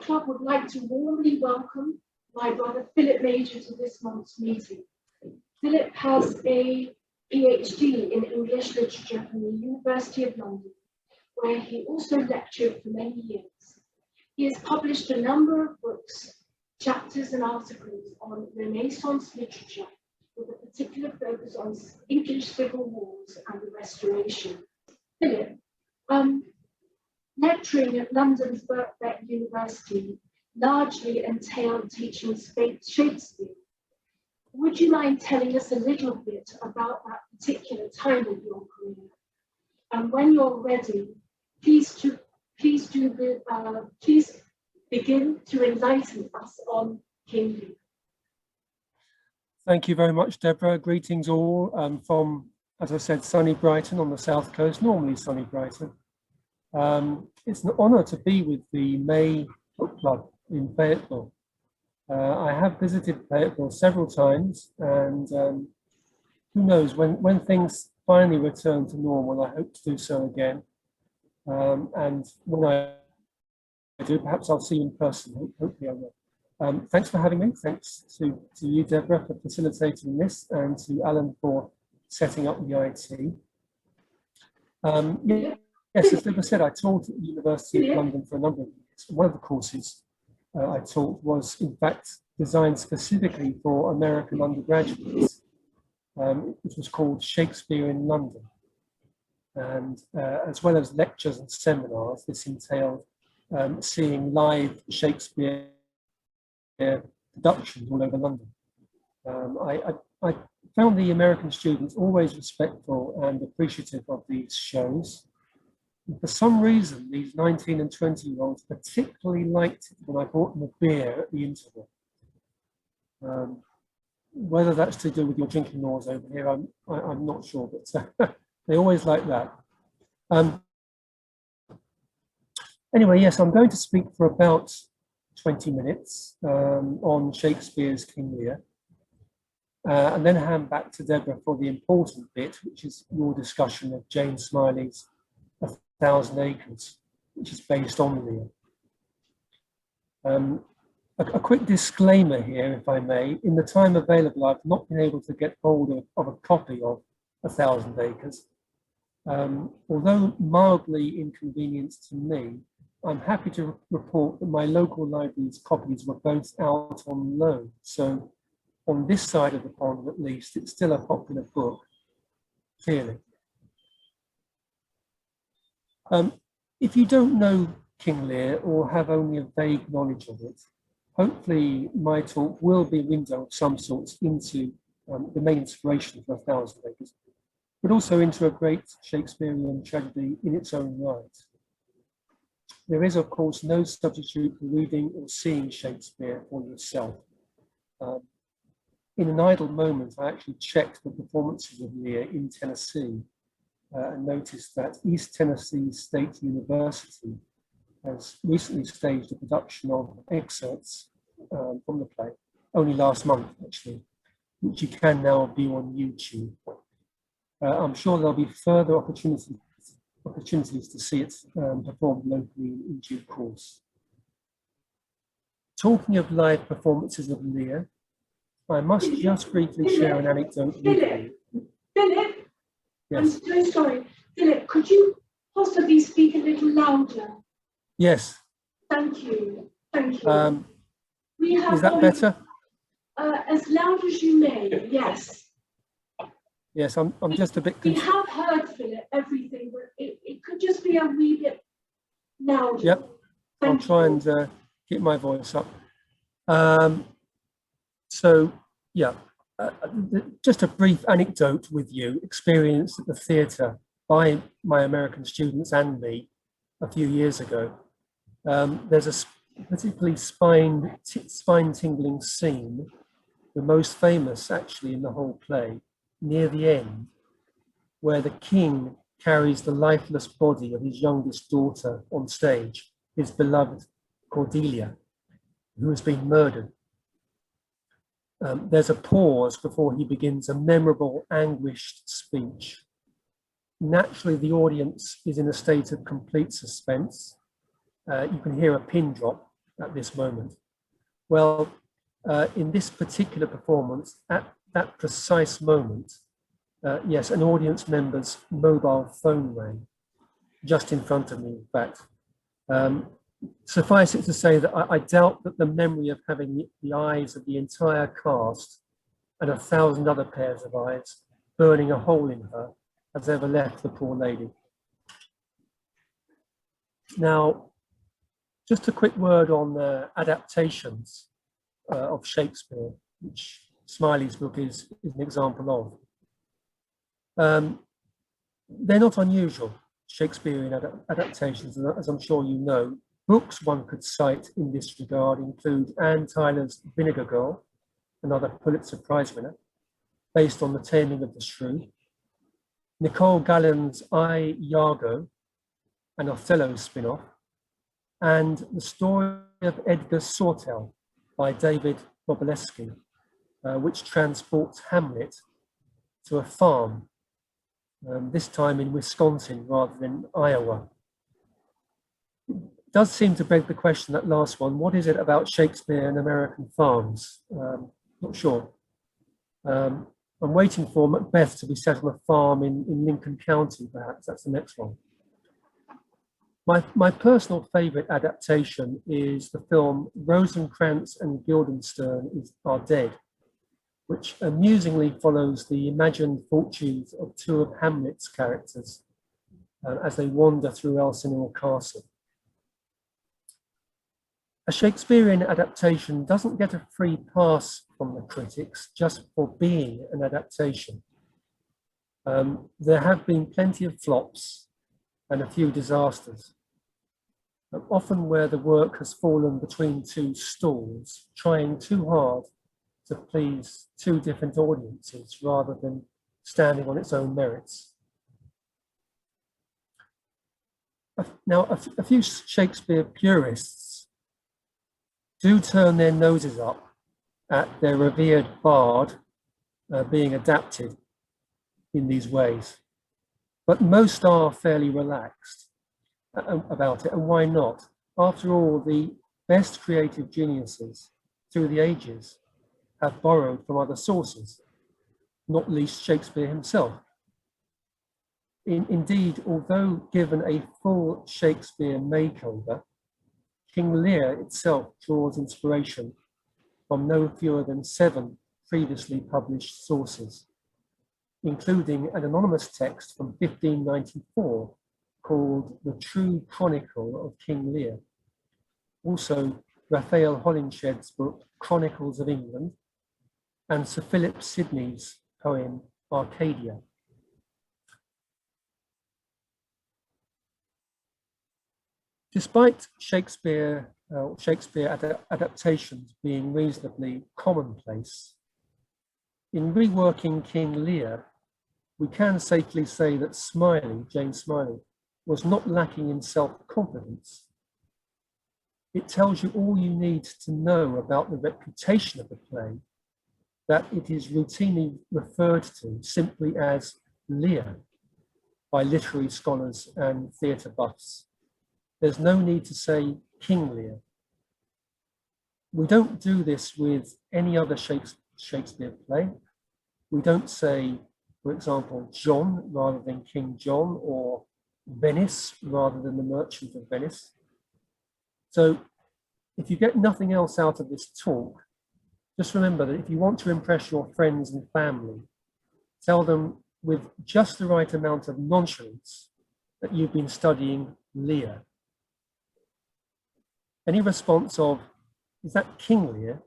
Club would like to warmly welcome my brother Philip Major to this month's meeting. Philip has a PhD in English literature from the University of London, where he also lectured for many years. He has published a number of books, chapters and articles on Renaissance literature, with a particular focus on English civil wars and the Restoration. Philip, lecturing at London's Birkbeck University largely entailed teaching Shakespeare. Would you mind telling us a little bit about that particular time of your career? And when you're ready, please begin to enlighten us on King Lear. Thank you very much, Deborah. Greetings all from, as I said, sunny Brighton on the south coast, normally sunny Brighton. It's an honour to be with the May Book Club in Fayetteville. I have visited Fayetteville several times, and who knows, when things finally return to normal, I hope to do so again. And when I do, perhaps I'll see you in person. Hopefully I will. Thanks for having me. Thanks to you, Deborah, for facilitating this, and to Alan for setting up the IT. Yes, as Deborah said, I taught at the University of London for a number of years. One of the courses I taught was, in fact, designed specifically for American undergraduates. It was called Shakespeare in London. And as well as lectures and seminars, this entailed seeing live Shakespeare productions all over London. I found the American students always respectful and appreciative of these shows. And for some reason, these 19 and 20-year-olds particularly liked it when I bought them a beer at the interval. Whether that's to do with your drinking laws over here, I'm not sure, but they always like that. Anyway, yes, I'm going to speak for about 20 minutes on Shakespeare's King Lear, and then hand back to Deborah for the important bit, which is your discussion of Jane Smiley's 1,000 Acres, which is based on Lear. A quick disclaimer here, if I may. In the time available, I've not been able to get hold of a copy of 1,000 Acres. Although mildly inconvenienced to me, I'm happy to report that my local library's copies were both out on loan. So on this side of the pond, at least, it's still a popular book, clearly. If you don't know King Lear or have only a vague knowledge of it, hopefully my talk will be a window of some sorts into the main inspiration for 1,000 Acres, but also into a great Shakespearean tragedy in its own right. There is, of course, no substitute for reading or seeing Shakespeare for yourself. In an idle moment, I actually checked the performances of Lear in Tennessee and noticed that East Tennessee State University has recently staged a production of excerpts from the play, only last month actually, which you can now view on YouTube. I'm sure there'll be further opportunities to see it performed locally in due course. Talking of live performances of Lear, I must just briefly share an anecdote with you. Philip, yes. I'm so sorry. Philip, could you possibly speak a little louder? Yes. Thank you. Thank you. Is that better? As loud as you may, yes. Yes, I'm just a bit We have heard, Philip, everything, but it could just be a wee bit louder. Yep, I'll try and get my voice up. So, yeah, just a brief anecdote with you, experienced at the theatre by my American students and me a few years ago. There's a particularly spine-tingling scene, the most famous actually in the whole play, near the end, where the king carries the lifeless body of his youngest daughter on stage, his beloved Cordelia, who has been murdered. There's a pause before he begins a memorable, anguished speech. Naturally, the audience is in a state of complete suspense. You can hear a pin drop at this moment? Well, in this particular performance, at that precise moment, yes, an audience member's mobile phone rang, just in front of me, in fact. Suffice it to say that I doubt that the memory of having the eyes of the entire cast and 1,000 other pairs of eyes burning a hole in her has ever left the poor lady. Now, just a quick word on adaptations of Shakespeare, which Smiley's book is an example of. They're not unusual, Shakespearean adaptations, as I'm sure you know. Books one could cite in this regard include Anne Tyler's Vinegar Girl, another Pulitzer Prize winner, based on The Taming of the Shrew, Nicole Gallen's I, Iago, an Othello spin-off, and The Story of Edgar Sawtell by David Bobolewski, which transports Hamlet to a farm, this time in Wisconsin rather than Iowa. It does seem to beg the question, that last one, what is it about Shakespeare and American farms? Not sure. I'm waiting for Macbeth to be set on a farm in Lincoln County, perhaps. That's the next one. My personal favorite adaptation is the film Rosencrantz and Guildenstern Are Dead, which amusingly follows the imagined fortunes of two of Hamlet's characters as they wander through Elsinore Castle. A Shakespearean adaptation doesn't get a free pass from the critics just for being an adaptation. There have been plenty of flops and a few disasters, often where the work has fallen between two stools, trying too hard to please two different audiences rather than standing on its own merits. Now, a few Shakespeare purists do turn their noses up at their revered bard being adapted in these ways, but most are fairly relaxed about it, and why not? After all, the best creative geniuses through the ages have borrowed from other sources, not least Shakespeare himself. Indeed, although given a full Shakespeare makeover, King Lear itself draws inspiration from no fewer than 7 previously published sources, including an anonymous text from 1594 called The True Chronicle of King Lear. Also, Raphael Holinshed's book, Chronicles of England, and Sir Philip Sidney's poem, Arcadia. Despite Shakespeare adaptations being reasonably commonplace, in reworking King Lear, we can safely say that Smiley, Jane Smiley, was not lacking in self-confidence. It tells you all you need to know about the reputation of the play, that it is routinely referred to simply as Lear by literary scholars and theatre buffs. There's no need to say King Lear. We don't do this with any other Shakespeare play. We don't say, for example, John rather than King John, or Venice rather than the Merchant of Venice. So if you get nothing else out of this talk, just remember that if you want to impress your friends and family, tell them with just the right amount of nonchalance that you've been studying Lear. Any response of, is that King Lear,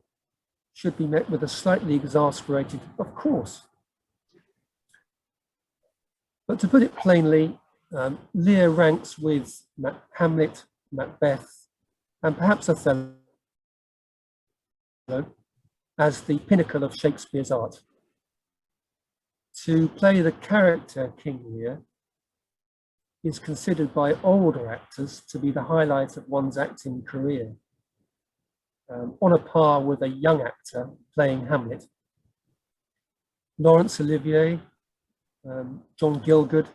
should be met with a slightly exasperated, of course. But to put it plainly, Lear ranks with Hamlet, Macbeth, and perhaps Othello as the pinnacle of Shakespeare's art. To play the character King Lear is considered by older actors to be the highlight of one's acting career, on a par with a young actor playing Hamlet. Laurence Olivier, John Gielgud,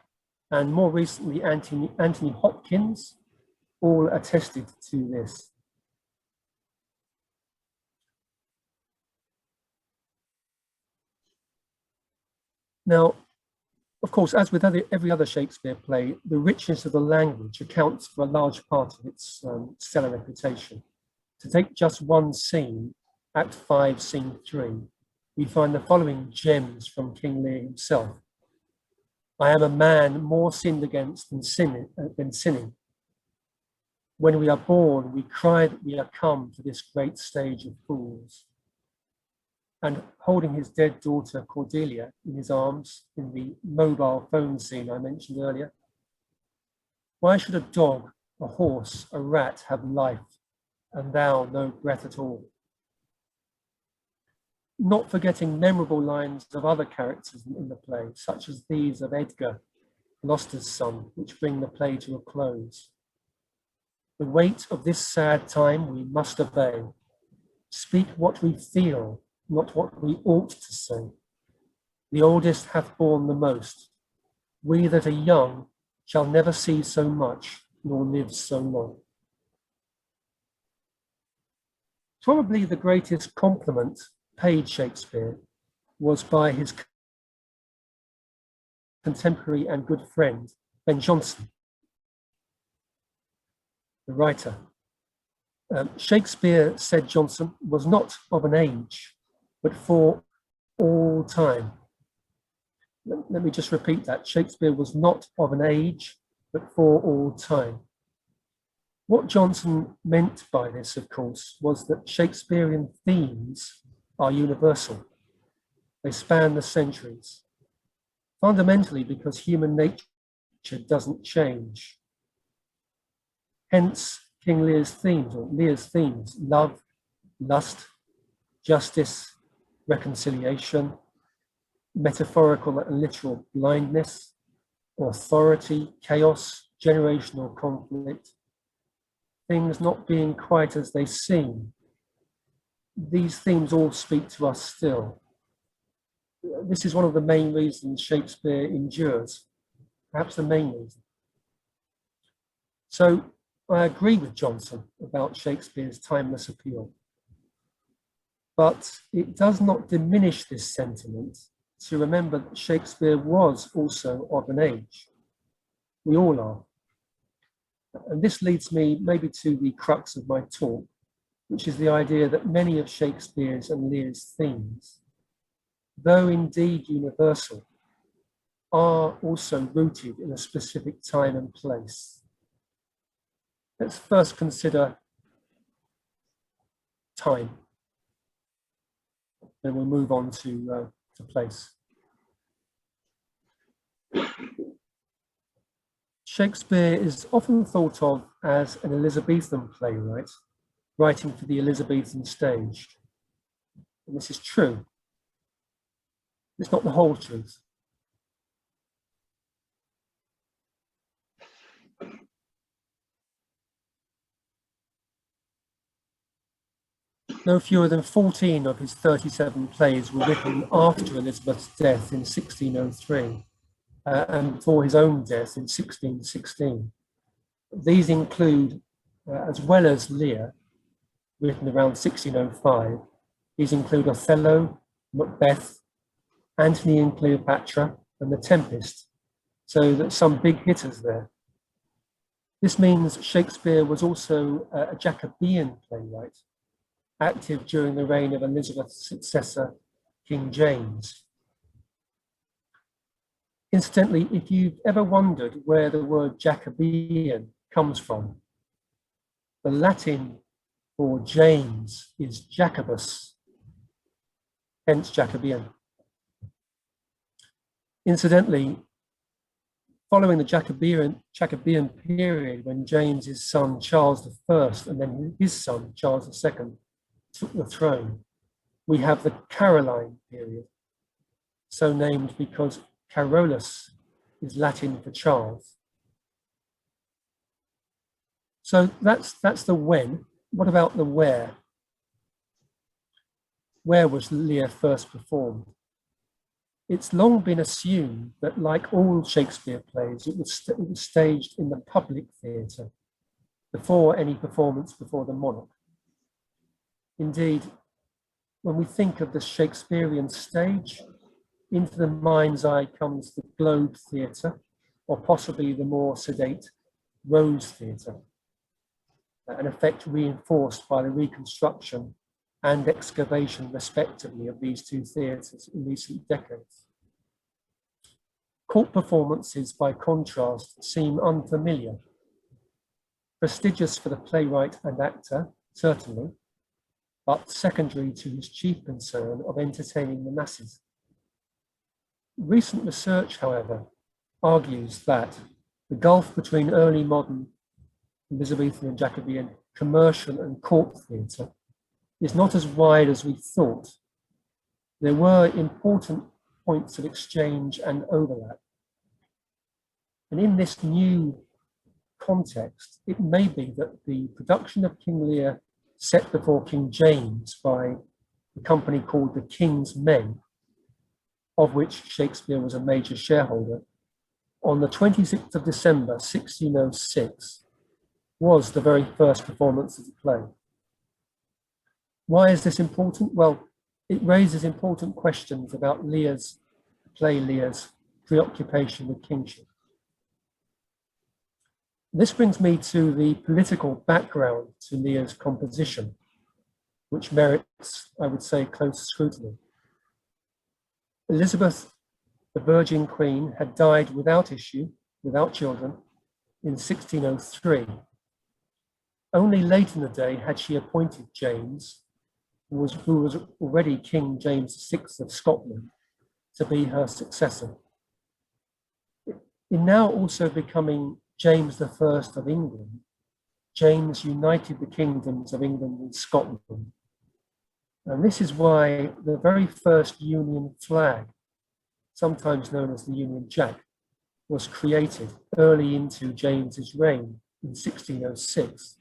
and more recently Anthony Hopkins all attested to this. Now, of course, as with every other Shakespeare play, the richness of the language accounts for a large part of its stellar reputation. To take just one scene, Act 5, Scene 3, we find the following gems from King Lear himself. I am a man more sinned against than sinning. When we are born, we cry that we are come to this great stage of fools. And holding his dead daughter Cordelia in his arms in the mobile phone scene I mentioned earlier. Why should a dog, a horse, a rat have life, and thou no breath at all? Not forgetting memorable lines of other characters in the play, such as these of Edgar, Gloucester's son, which bring the play to a close. The weight of this sad time we must obey. Speak what we feel, not what we ought to say. The oldest hath borne the most. We that are young shall never see so much, nor live so long. Probably the greatest compliment paid Shakespeare was by his contemporary and good friend, Ben Jonson, the writer. Shakespeare, said Jonson, was not of an age, but for all time. Let me just repeat that. Shakespeare was not of an age, but for all time. What Jonson meant by this, of course, was that Shakespearean themes are universal. They span the centuries, fundamentally because human nature doesn't change. Hence, King Lear's themes, or Lear's themes, love, lust, justice, reconciliation, metaphorical and literal blindness, authority, chaos, generational conflict, things not being quite as they seem. These themes all speak to us still. This is one of the main reasons Shakespeare endures, perhaps the main reason. So I agree with Jonson about Shakespeare's timeless appeal, but it does not diminish this sentiment to remember that Shakespeare was also of an age. We all are. And this leads me maybe to the crux of my talk, which is the idea that many of Shakespeare's and Lear's themes, though indeed universal, are also rooted in a specific time and place. Let's first consider time, then we'll move on to place. Shakespeare is often thought of as an Elizabethan playwright, writing for the Elizabethan stage. And this is true. It's not the whole truth. No fewer than 14 of his 37 plays were written after Elizabeth's death in 1603 and before his own death in 1616. These include, as well as Lear, written around 1605, these include Othello, Macbeth, Antony and Cleopatra, and The Tempest, so that some big hitters there. This means Shakespeare was also a Jacobean playwright, active during the reign of Elizabeth's successor, King James. Incidentally, if you've ever wondered where the word Jacobean comes from, the Latin for James is Jacobus, hence Jacobean. Incidentally, following the Jacobean period, when James's son Charles I and then his son Charles II took the throne, we have the Caroline period, so named because Carolus is Latin for Charles. So that's the when. What about the where? Where was Lear first performed? It's long been assumed that, like all Shakespeare plays, it was staged in the public theatre before any performance before the monarch. Indeed, when we think of the Shakespearean stage, Into the mind's eye comes the Globe Theatre, or possibly the more sedate Rose Theatre, an effect reinforced by the reconstruction and excavation, respectively, of these two theatres in recent decades. Court performances, by contrast, seem unfamiliar. Prestigious for the playwright and actor, certainly, but secondary to his chief concern of entertaining the masses. Recent research, however, argues that the gulf between early modern Elizabethan and Jacobean commercial and court theatre is not as wide as we thought. There were important points of exchange and overlap. And in this new context, it may be that the production of King Lear set before King James by a company called the King's Men, of which Shakespeare was a major shareholder, on the 26th of December, 1606, was the very first performance of the play. Why is this important? Well, it raises important questions about Lear's preoccupation with kingship. This brings me to the political background to Lear's composition, which merits, I would say, close scrutiny. Elizabeth, the Virgin Queen, had died without issue, without children, in 1603. Only late in the day had she appointed James, who was already King James VI of Scotland, to be her successor. In now also becoming James I of England, James united the kingdoms of England and Scotland. And this is why the very first Union flag, sometimes known as the Union Jack, was created early into James's reign in 1606.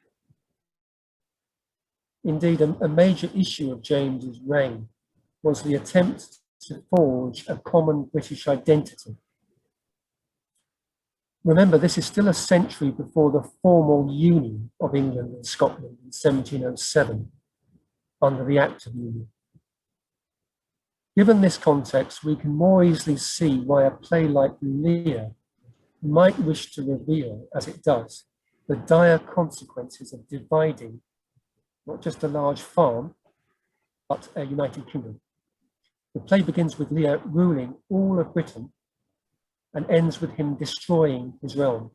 Indeed, a major issue of James's reign was the attempt to forge a common British identity. Remember, this is still a century before the formal union of England and Scotland in 1707 under the Act of Union. Given this context, we can more easily see why a play like Lear might wish to reveal, as it does, the dire consequences of dividing not just a large farm, but a united kingdom. The play begins with Lear ruling all of Britain and ends with him destroying his realm.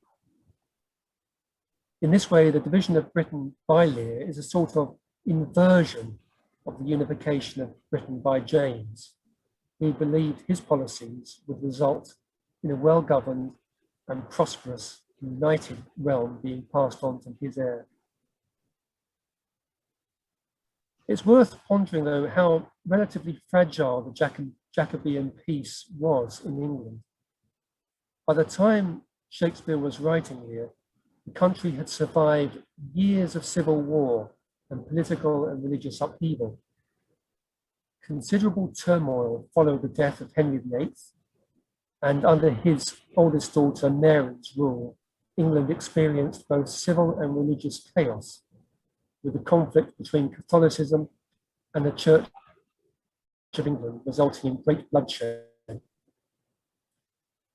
In this way, the division of Britain by Lear is a sort of inversion of the unification of Britain by James, who believed his policies would result in a well-governed and prosperous united realm being passed on to his heir. It's worth pondering, though, how relatively fragile the Jacobean peace was in England. By the time Shakespeare was writing Lear, the country had survived years of civil war and political and religious upheaval. Considerable turmoil followed the death of Henry VIII, and under his oldest daughter Mary's rule, England experienced both civil and religious chaos, with the conflict between Catholicism and the Church of England resulting in great bloodshed.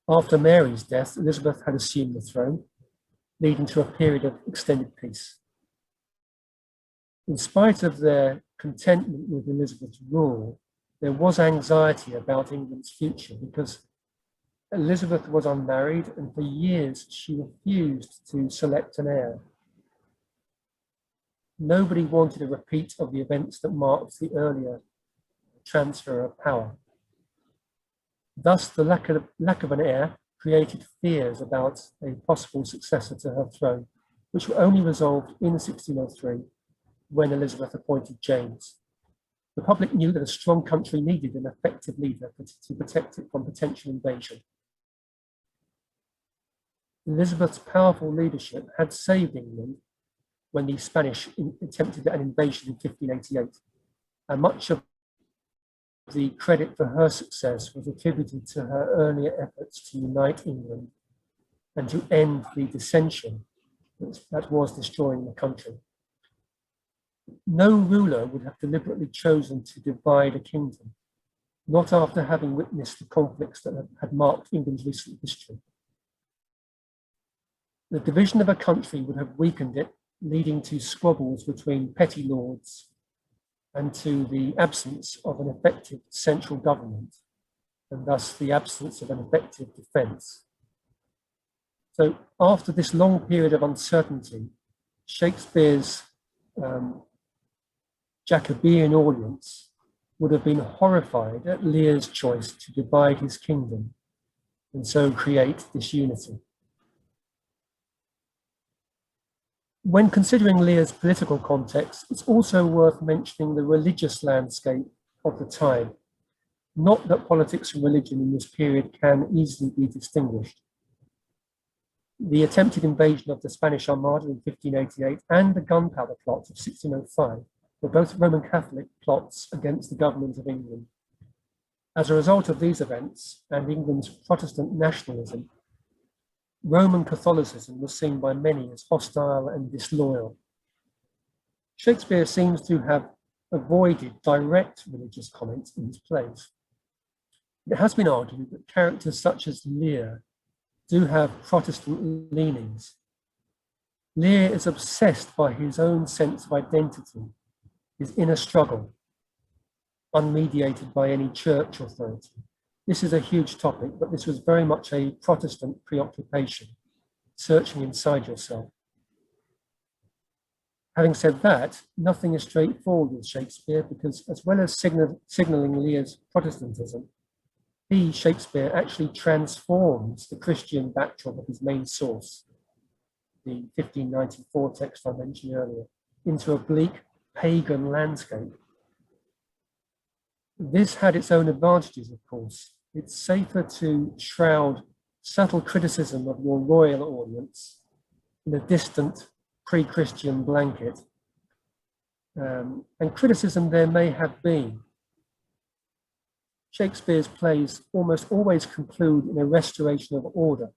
After Mary's death, Elizabeth had assumed the throne, leading to a period of extended peace. In spite of their contentment with Elizabeth's rule, there was anxiety about England's future because Elizabeth was unmarried and for years she refused to select an heir. Nobody wanted a repeat of the events that marked the earlier transfer of power. Thus, the lack of an heir created fears about a possible successor to her throne, which were only resolved in 1603 when Elizabeth appointed James. The public knew that a strong country needed an effective leader to protect it from potential invasion. Elizabeth's powerful leadership had saved England when the Spanish attempted an invasion in 1588, and much of the credit for her success was attributed to her earlier efforts to unite England and to end the dissension that was destroying the country. No ruler would have deliberately chosen to divide a kingdom, not after having witnessed the conflicts that had marked England's recent history. The division of a country would have weakened it, leading to squabbles between petty lords and to the absence of an effective central government, and thus the absence of an effective defence. So after this long period of uncertainty, Shakespeare's Jacobean audience would have been horrified at Lear's choice to divide his kingdom and so create disunity. When considering Lear's political context, it's also worth mentioning the religious landscape of the time. Not that politics and religion in this period can easily be distinguished. The attempted invasion of the Spanish Armada in 1588 and the Gunpowder Plot of 1605 were both Roman Catholic plots against the government of England. As a result of these events and England's Protestant nationalism, Roman Catholicism was seen by many as hostile and disloyal. Shakespeare seems to have avoided direct religious comments in his plays. It has been argued that characters such as Lear do have Protestant leanings. Lear is obsessed by his own sense of identity, his inner struggle, unmediated by any church authority. This is a huge topic, but this was very much a Protestant preoccupation, searching inside yourself. Having said that, nothing is straightforward with Shakespeare because as well as signalling Lear's Protestantism, he, Shakespeare, actually transforms the Christian backdrop of his main source, the 1594 text I mentioned earlier, into a bleak pagan landscape. This had its own advantages, of course. It's safer to shroud subtle criticism of your royal audience in a distant pre-Christian blanket. And criticism there may have been. Shakespeare's plays almost always conclude in a restoration of order,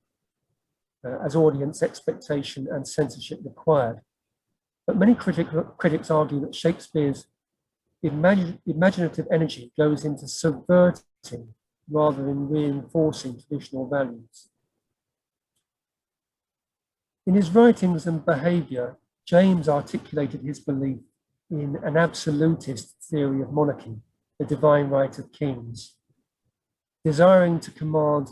as audience expectation and censorship required. But many critics argue that Shakespeare's imaginative energy goes into subverting rather than reinforcing traditional values. In his writings and behaviour, James articulated his belief in an absolutist theory of monarchy, the divine right of kings, desiring to command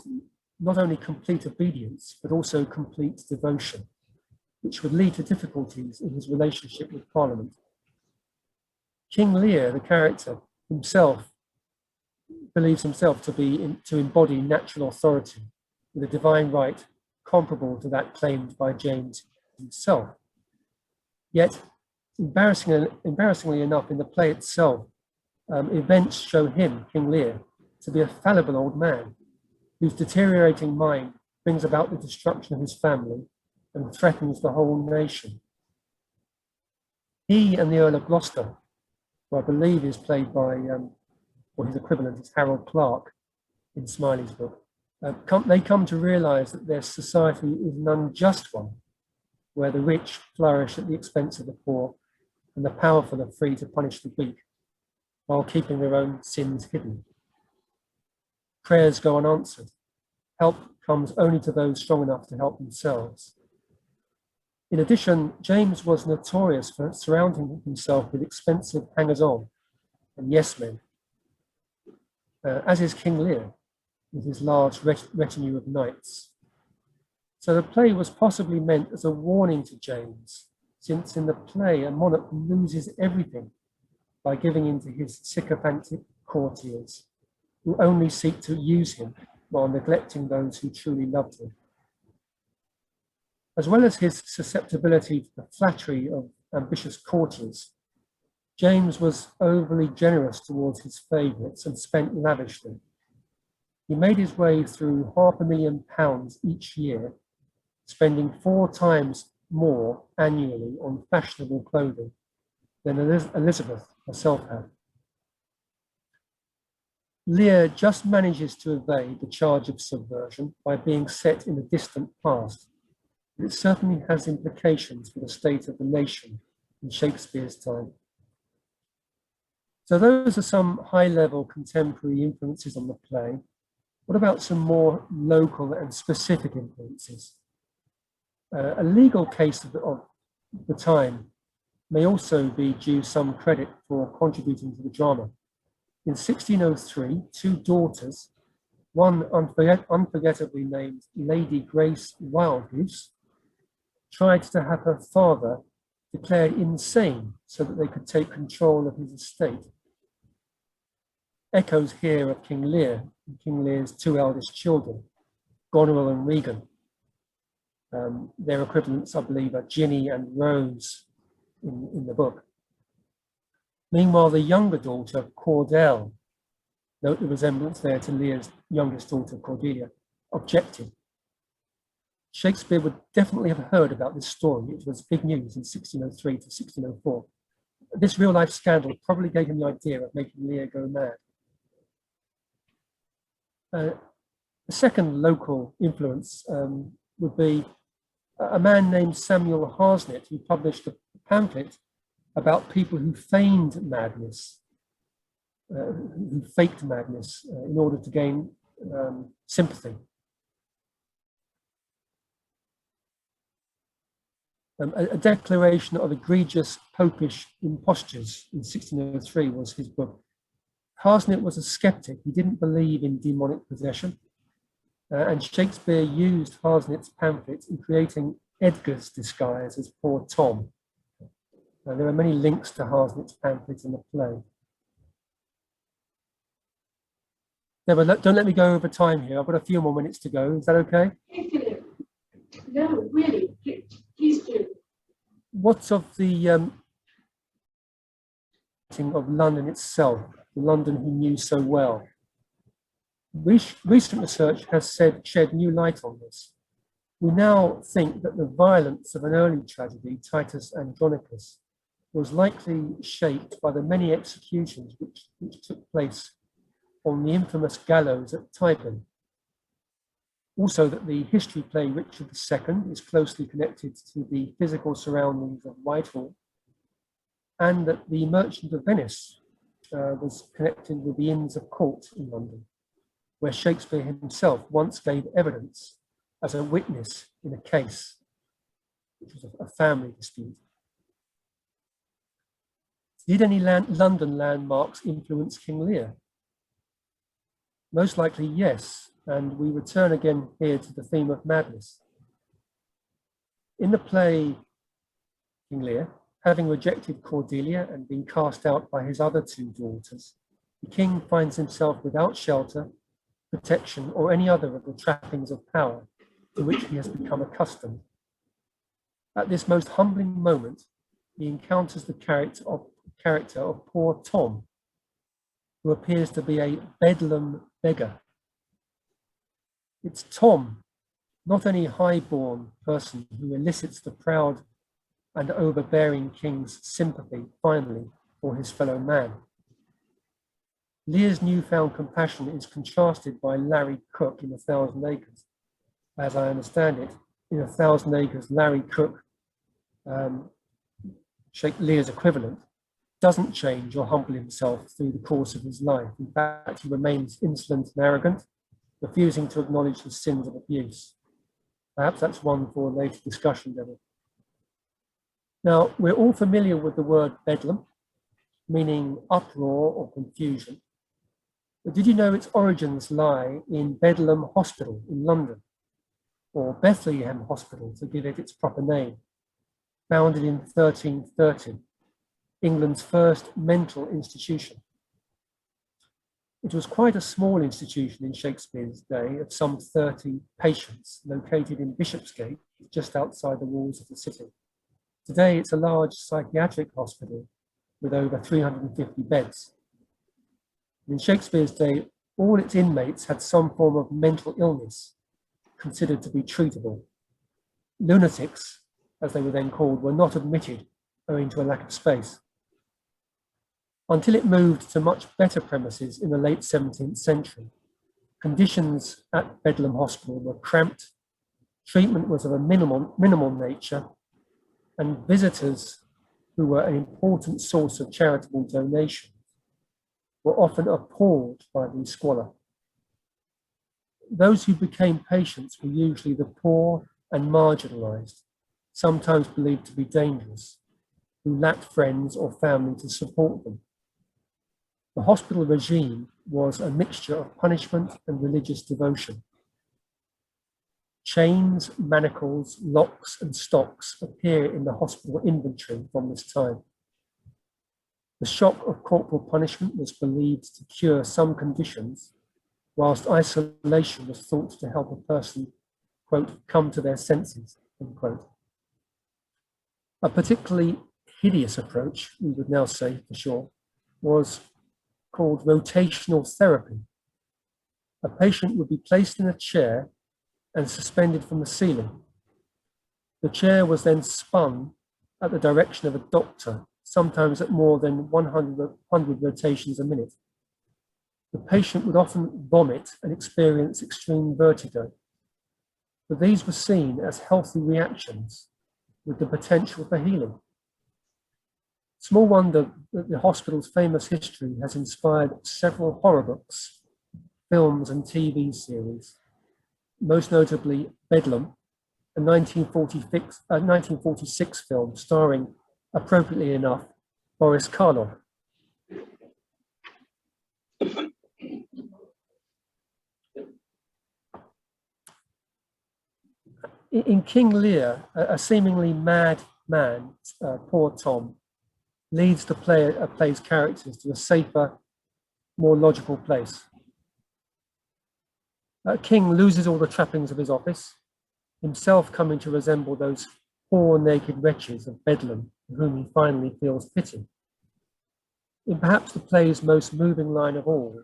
not only complete obedience, but also complete devotion, which would lead to difficulties in his relationship with Parliament. King Lear, the character, himself believes himself to embody natural authority with a divine right comparable to that claimed by James himself. Yet, embarrassingly enough, in the play itself, events show him, King Lear, to be a fallible old man whose deteriorating mind brings about the destruction of his family and threatens the whole nation. He and the Earl of Gloucester, who I believe is played by, or his equivalent is Harold Clarke in Smiley's book, they come to realise that their society is an unjust one, where the rich flourish at the expense of the poor and the powerful are free to punish the weak, while keeping their own sins hidden. Prayers go unanswered. Help comes only to those strong enough to help themselves. In addition, James was notorious for surrounding himself with expensive hangers-on and yes-men, as is King Lear, with his large retinue of knights. So the play was possibly meant as a warning to James, since in the play a monarch loses everything by giving in to his sycophantic courtiers, who only seek to use him while neglecting those who truly loved him. As well as his susceptibility to the flattery of ambitious courtiers, James was overly generous towards his favourites and spent lavishly. He made his way through £500,000 each year, spending 4 times more annually on fashionable clothing than Elizabeth herself had. Lear just manages to evade the charge of subversion by being set in a distant past. It certainly has implications for the state of the nation in Shakespeare's time. So those are some high-level contemporary influences on the play. What about some more local and specific influences? A legal case of the time may also be due some credit for contributing to the drama. In 1603, two daughters, one unforgettably named Lady Grace Wildgoose, tried to have her father declared insane so that they could take control of his estate. Echoes here of King Lear and King Lear's two eldest children, Goneril and Regan. Their equivalents, I believe, are Ginny and Rose in the book. Meanwhile, the younger daughter, Cordell, note the resemblance there to Lear's youngest daughter, Cordelia, objected. Shakespeare would definitely have heard about this story. It was big news in 1603 to 1604. This real-life scandal probably gave him the idea of making Lear go mad. The second local influence would be a man named Samuel Harsnet, who published a pamphlet about people who feigned madness, who faked madness in order to gain sympathy. A declaration of egregious popish impostures in 1603 was his book. Harsnet was a skeptic. He didn't believe in demonic possession. And Shakespeare used Harsnet's pamphlet in creating Edgar's disguise as poor Tom. There are many links to Harsnet's pamphlet in the play. Deborah, don't let me go over time here. I've got a few more minutes to go. Is that okay? Hey, Philip. No, really, please do. What's of the of London itself, the London he knew so well? Recent research has shed new light on this. We now think that the violence of an early tragedy, Titus Andronicus, was likely shaped by the many executions which took place on the infamous gallows at Tyburn. Also, that the history play Richard II is closely connected to the physical surroundings of Whitehall, and that the Merchant of Venice was connected with the Inns of Court in London, where Shakespeare himself once gave evidence as a witness in a case, which was a family dispute. Did any London landmarks influence King Lear? Most likely, yes, and we return again here to the theme of madness. In the play King Lear, having rejected Cordelia and been cast out by his other two daughters, the king finds himself without shelter, protection, or any other of the trappings of power to which he has become accustomed. At this most humbling moment, he encounters the character of poor Tom, who appears to be a Bedlam beggar. It's Tom, not any high-born person, who elicits the proud and overbearing king's sympathy, finally, for his fellow man. Lear's newfound compassion is contrasted by Larry Cook in 1,000 Acres. As I understand it, in 1,000 Acres, Larry Cook, Lear's equivalent, doesn't change or humble himself through the course of his life. In fact, he remains insolent and arrogant, refusing to acknowledge his sins of abuse. Perhaps that's one for a later discussion, Deborah. Now, we're all familiar with the word Bedlam, meaning uproar or confusion. But did you know its origins lie in Bedlam Hospital in London, or Bethlehem Hospital to give it its proper name, founded in 1330, England's first mental institution. It was quite a small institution in Shakespeare's day of some 30 patients located in Bishopsgate, just outside the walls of the city. Today, it's a large psychiatric hospital with over 350 beds. In Shakespeare's day, all its inmates had some form of mental illness considered to be treatable. Lunatics, as they were then called, were not admitted owing to a lack of space. Until it moved to much better premises in the late 17th century, conditions at Bedlam Hospital were cramped, treatment was of a minimal nature, and visitors, who were an important source of charitable donations, were often appalled by the squalor. Those who became patients were usually the poor and marginalized, sometimes believed to be dangerous, who lacked friends or family to support them. The hospital regime was a mixture of punishment and religious devotion. Chains, manacles, locks, and stocks appear in the hospital inventory from this time. The shock of corporal punishment was believed to cure some conditions, whilst isolation was thought to help a person, quote, come to their senses, unquote. A particularly hideous approach, we would now say for sure, was called rotational therapy. A patient would be placed in a chair and suspended from the ceiling. The chair was then spun at the direction of a doctor, sometimes at more than 100 rotations a minute. The patient would often vomit and experience extreme vertigo, but these were seen as healthy reactions with the potential for healing. Small wonder that the hospital's famous history has inspired several horror books, films, and TV series, most notably Bedlam, a 1946 film starring, appropriately enough, Boris Karloff. In King Lear, a seemingly mad man, poor Tom, leads the play's characters to a safer, more logical place. King loses all the trappings of his office, himself coming to resemble those poor naked wretches of Bedlam, for whom he finally feels pity. In perhaps the play's most moving line of all,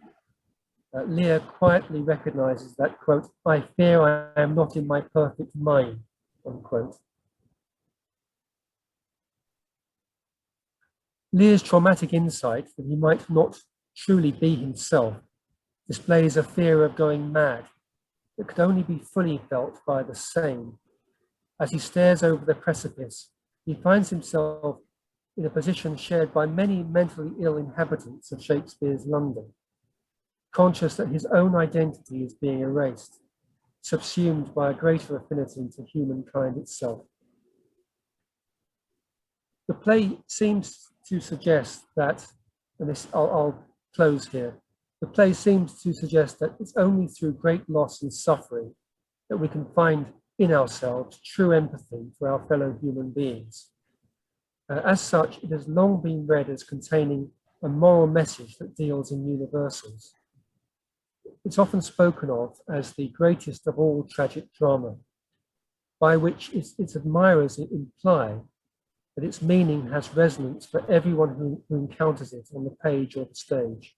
Lear quietly recognizes that, quote, I fear I am not in my perfect mind, unquote. Lear's traumatic insight that he might not truly be himself displays a fear of going mad that could only be fully felt by the sane. As he stares over the precipice, he finds himself in a position shared by many mentally ill inhabitants of Shakespeare's London, conscious that his own identity is being erased, subsumed by a greater affinity to humankind itself. The play seems to suggest that, and this I'll close here, the play seems to suggest that it's only through great loss and suffering that we can find in ourselves true empathy for our fellow human beings. As such, it has long been read as containing a moral message that deals in universals. It's often spoken of as the greatest of all tragic drama, by which its admirers imply that its meaning has resonance for everyone who encounters it on the page or the stage.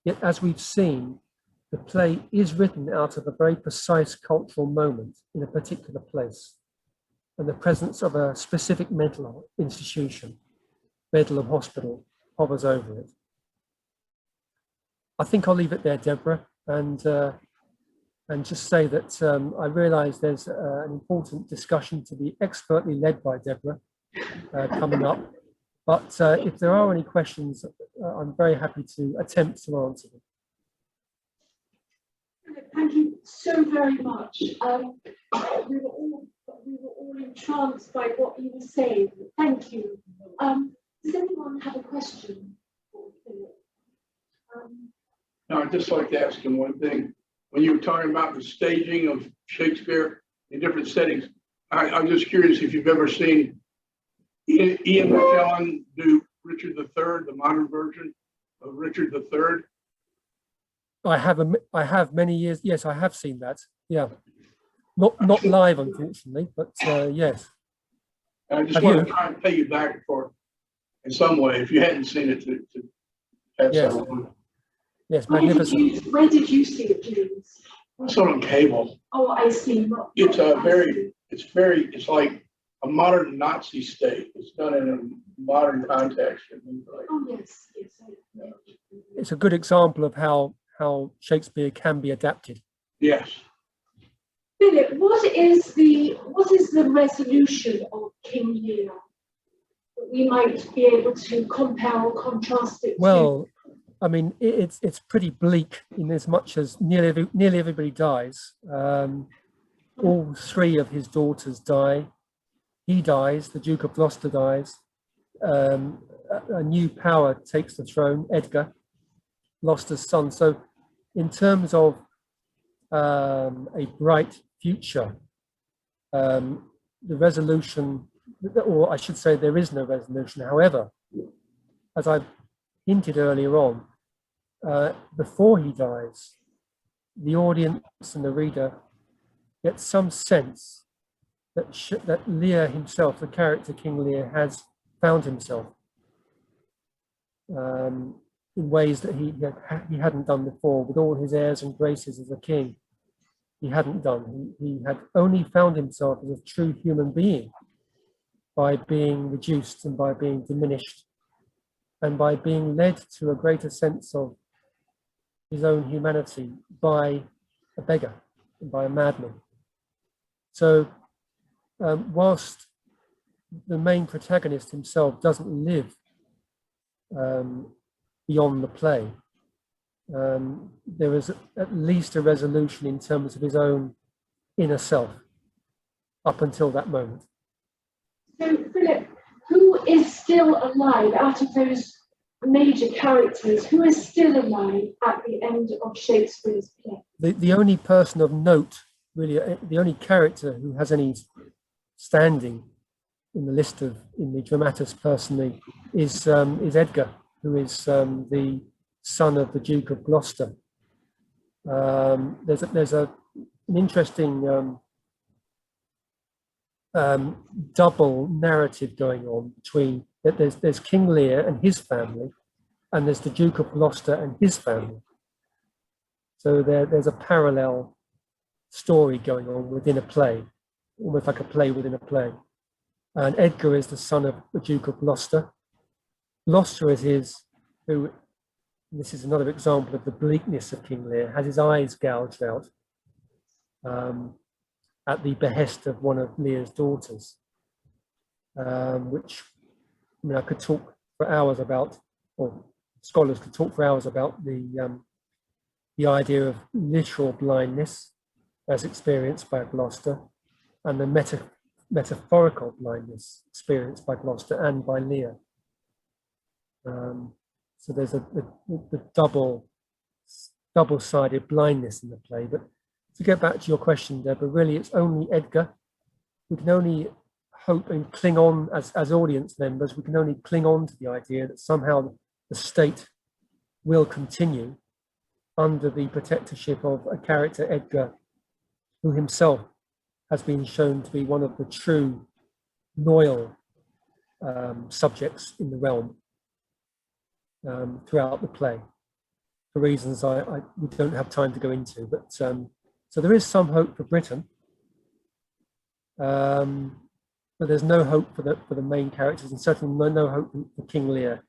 Yet, as we've seen, the play is written out of a very precise cultural moment in a particular place, and the presence of a specific mental institution, Bedlam Hospital, hovers over it. I think I'll leave it there, Deborah, and just say that I realise there's an important discussion to be expertly led by Deborah coming up. But if there are any questions, I'm very happy to attempt to answer them. Thank you so very much. We were all entranced by what you were saying. Thank you. Does anyone have a question for Philip? No, I'd just like to ask him one thing. When you were talking about the staging of Shakespeare in different settings, I'm just curious if you've ever seen Ian McKellen do Richard III, the modern version of Richard III. I have many years. Yes, I have seen that. Yeah, not live, unfortunately, but yes. And I just want to try and pay you back for, in some way, if you hadn't seen it, to pass that on. Yes, magnificent. Where did you see it, please? I saw it on cable. Oh, I see. It's like a modern Nazi state. It's done in a modern context. Oh, yes. It's a good example of how Shakespeare can be adapted. Yes. Philip, what is the resolution of King Lear that we might be able to compare or contrast it well, to? I mean, it's pretty bleak in as much as nearly everybody dies. All three of his daughters die. He dies. The Duke of Gloucester dies. A new power takes the throne, Edgar, Gloucester's son. So in terms of a bright future, the resolution, or I should say there is no resolution. However, as I hinted earlier on, before he dies, the audience and the reader get some sense that Lear himself, the character King Lear, has found himself in ways that he hadn't done before, with all his airs and graces as a king. He hadn't done. He had only found himself as a true human being by being reduced and by being diminished and by being led to a greater sense of his own humanity by a beggar and by a madman. So whilst the main protagonist himself doesn't live beyond the play, there is at least a resolution in terms of his own inner self up until that moment. So, Philip, who is still alive out of those major characters? Who is still alive at the end of Shakespeare's play? The only person of note, really, the only character who has any standing in the list in the dramatis personae is Edgar, who is the son of the Duke of Gloucester. There's an interesting double narrative going on between that. There's King Lear and his family, and there's the Duke of Gloucester and his family. So there's a parallel story going on within a play, almost like a play within a play. And Edgar is the son of the Duke of Gloucester. Gloucester is this is another example of the bleakness of King Lear, has his eyes gouged out at the behest of one of Lear's daughters, which, I mean, I could talk for hours about, or scholars could talk for hours about the idea of literal blindness as experienced by Gloucester and the metaphorical blindness experienced by Gloucester and by Lear. So there's the double-sided blindness in the play. But to get back to your question, Deborah, really it's only Edgar. We can only hope and cling on as audience members, we can only cling on to the idea that somehow the state will continue under the protectorship of a character, Edgar, who himself has been shown to be one of the true loyal subjects in the realm throughout the play, for reasons we don't have time to go into. But so there is some hope for Britain, but there's no hope for the main characters, and certainly no hope for King Lear.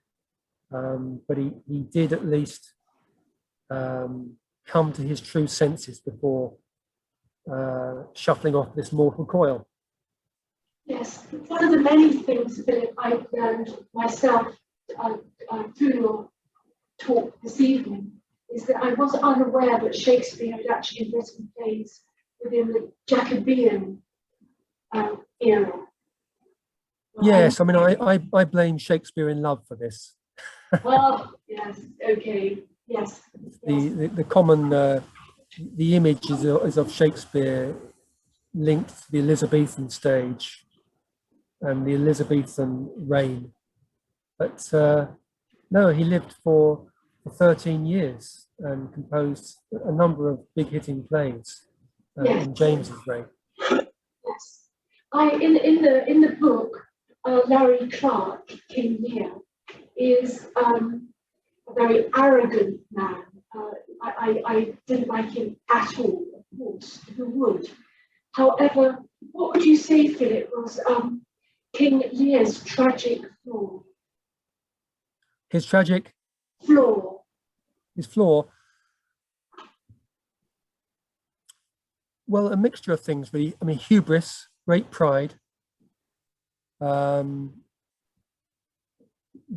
But he did at least come to his true senses before shuffling off this mortal coil. Yes, one of the many things, Philip, I've learned myself through your talk this evening is that I was unaware that Shakespeare had actually written plays within the Jacobean era. Yes, I mean, I blame Shakespeare in Love for this. Oh, yes, okay, yes. The common, the image is of Shakespeare linked to the Elizabethan stage and the Elizabethan reign. But no, he lived for 13 years and composed a number of big hitting plays in James's reign. Yes. In the book, Larry Clark, King Lear, is a very arrogant man. I didn't like him at all, of course, who would? However, what would you say, Philip, was King Lear's tragic flaw? His tragic flaw? His flaw? Well, a mixture of things, really. I mean, hubris, great pride,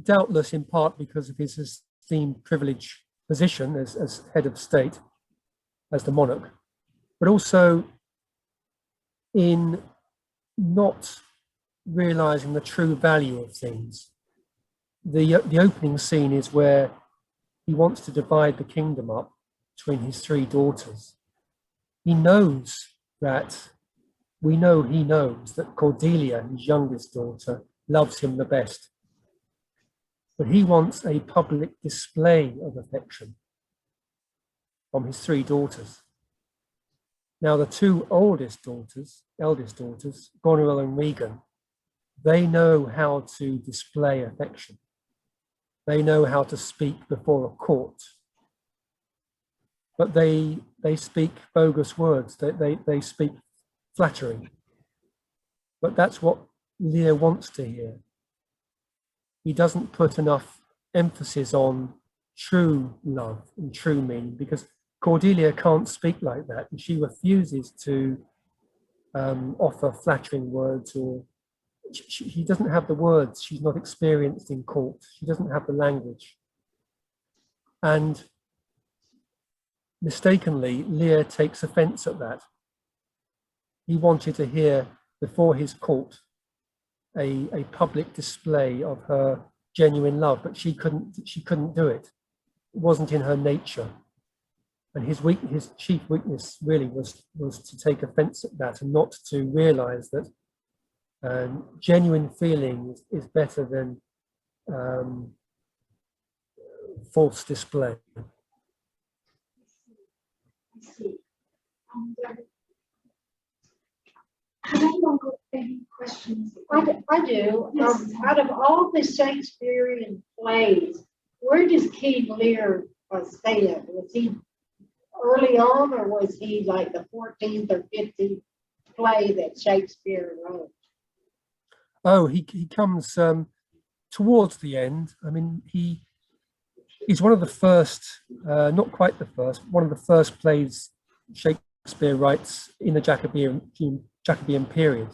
doubtless in part because of his esteemed privileged position as head of state, as the monarch, but also in not realizing the true value of things. The opening scene is where he wants to divide the kingdom up between his three daughters. He knows that, he knows that Cordelia, his youngest daughter, loves him the best. But he wants a public display of affection from his three daughters. Now, the two eldest daughters, Goneril and Regan, they know how to display affection. They know how to speak before a court. But they speak bogus words, they speak flattery. But that's what Lear wants to hear. He doesn't put enough emphasis on true love and true meaning, because Cordelia can't speak like that, and she refuses to offer flattering words, or she doesn't have the words. She's not experienced in court. She doesn't have the language. And mistakenly, Lear takes offense at that. He wanted to hear before his court a public display of her genuine love, but she couldn't do it. It wasn't in her nature. And his chief weakness really was to take offense at that, and not to realize that genuine feeling is better than false display. I see. Has anyone got any questions? I do. Yes. Out of all the Shakespearean plays, where does King Lear stand? Was he early on, or was he like the 14th or 15th play that Shakespeare wrote? Oh, he comes towards the end. I mean, he's one of the first, not quite the first, one of the first plays Shakespeare writes in the Jacobean period.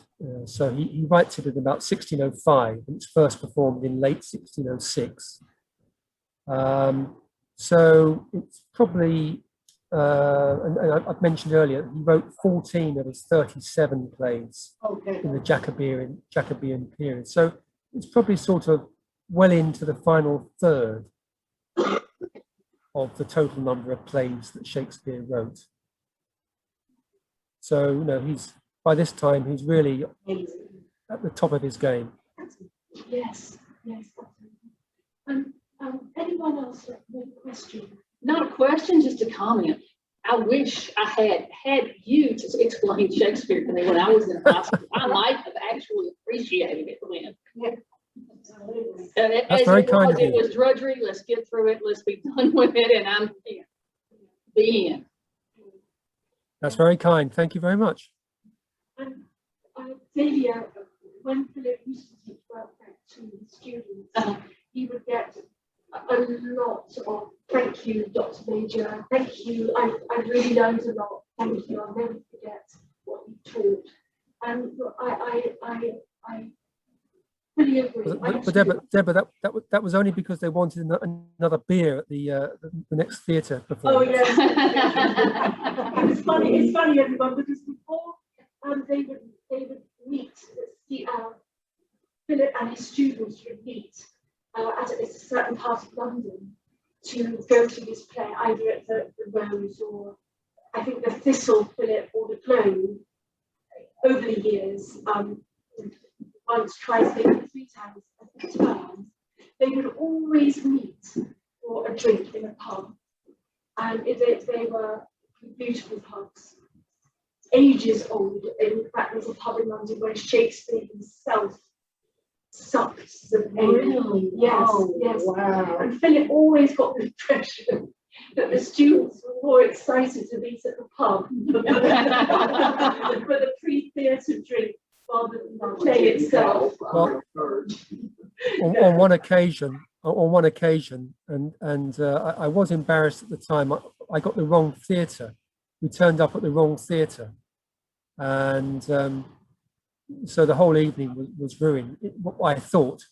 So he writes it in about 1605, and it's first performed in late 1606. So it's probably, and I've mentioned earlier, he wrote 14 of his 37 plays in the Jacobean period. So it's probably sort of well into the final third of the total number of plays that Shakespeare wrote. So, by this time, he's really at the top of his game. Yes, absolutely. Anyone else with a question? Not a question, just a comment. I wish I had you to explain Shakespeare to me when I was in high school. I might have actually appreciated it then. Yeah. That's very kind of you. It was drudgery. Let's get through it. Let's be done with it. And I'm the end. That's very kind. Thank you very much. Xavier, when Philip used to teach work to the students, he would get a lot of "Thank you, Dr. Major. Thank you. I really learned a lot. Thank you. I'll never forget what you taught." And I fully agree. But Deborah, that was only because they wanted another beer at the next theatre performance. Oh yes. It's funny, everyone, because before they would meet. Philip and his students would meet at a certain part of London to go to this play, either at the Rose or I think the Thistle, Philip, or the Globe. Over the years, once, twice, maybe 3 times a term, they would always meet for a drink in a pub, and they were beautiful pubs, ages old. In fact, there's a pub in London where Shakespeare himself sucked some ale. Really? Yes, Oh, yes. wow. And Philip always got the impression that the students were more excited to meet at the pub for the pre-theatre drink rather than the play itself. Well, on one occasion, and I was embarrassed at the time. I got the wrong theatre. We turned up at the wrong theatre, and so the whole evening was ruined. What I thought,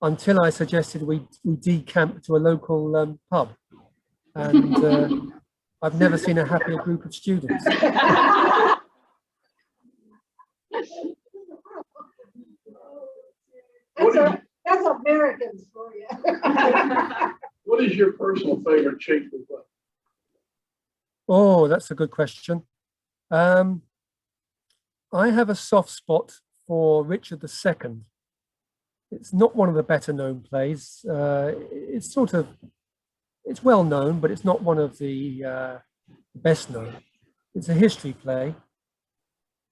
until I suggested we decamp to a local pub. And I've never seen a happier group of students. That's Americans for you. What is your personal favorite Shakespeare play? Oh, that's a good question. I have a soft spot for Richard II. It's not one of the better known plays. It's well known, but it's not one of the best known. It's a history play,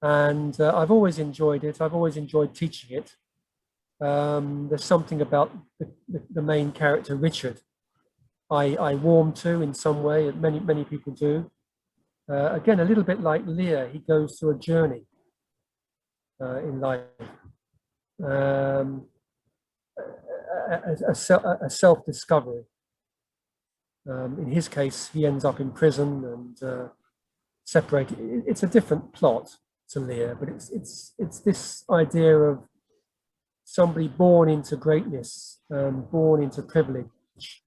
and I've always enjoyed it. I've always enjoyed teaching it. There's something about the main character, Richard, I warm to in some way, and many people do. Again, a little bit like Lear, he goes through a journey in life. A self-discovery. In his case, he ends up in prison and separated. It's a different plot to Lear, but it's this idea of somebody born into greatness, born into privilege,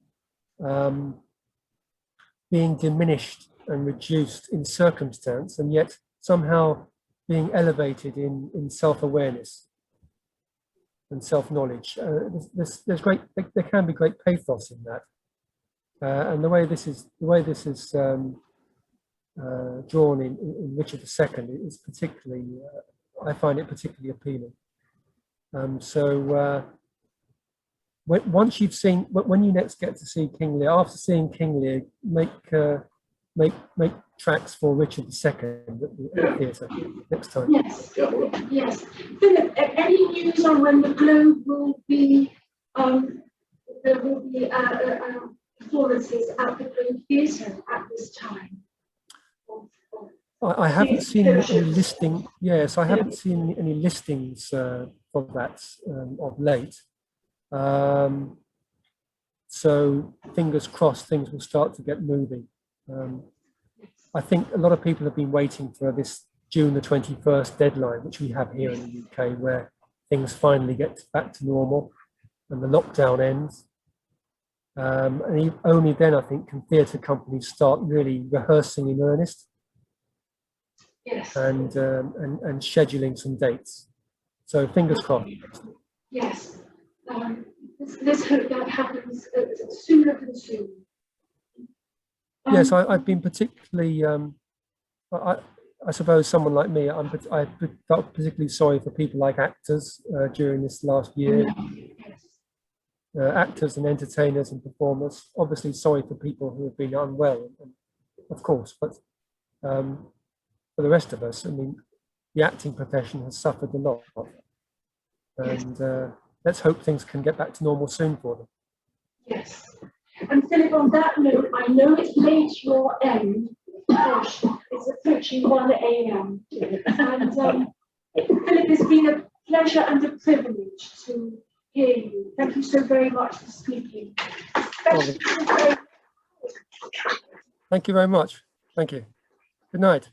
being diminished and reduced in circumstance, and yet somehow being elevated in self-awareness and self-knowledge. There can be great pathos in that, and the way this is drawn in Richard II is particularly, I find it particularly appealing. Once you've seen, when you next get to see King Lear, after seeing King Lear, make tracks for Richard II at the theatre next time. Yes, yes. Philip, any news on when the Globe will be, there will be performances at the Globe Theatre at this time? I haven't seen any listing. Yes, I haven't seen any listings for that of late. So fingers crossed, things will start to get moving. I think a lot of people have been waiting for this June the 21st deadline, which we have here in the UK, where things finally get back to normal and the lockdown ends. And only then, I think, can theatre companies start really rehearsing in earnest. Yes. And scheduling some dates. So fingers crossed. Yes. Let's hope that happens sooner than soon. Yes, I've been particularly, I suppose someone like me, I felt particularly sorry for people like actors during this last year. Actors and entertainers and performers, obviously sorry for people who have been unwell, of course, but for the rest of us, I mean, the acting profession has suffered a lot. And let's hope things can get back to normal soon for them. Yes. And Philip, on that note, I know it's late your end. Gosh, it's approaching 1 a.m. And Philip, it's been a pleasure and a privilege to hear you. Thank you so very much for speaking. Thank you very much. Thank you. Good night.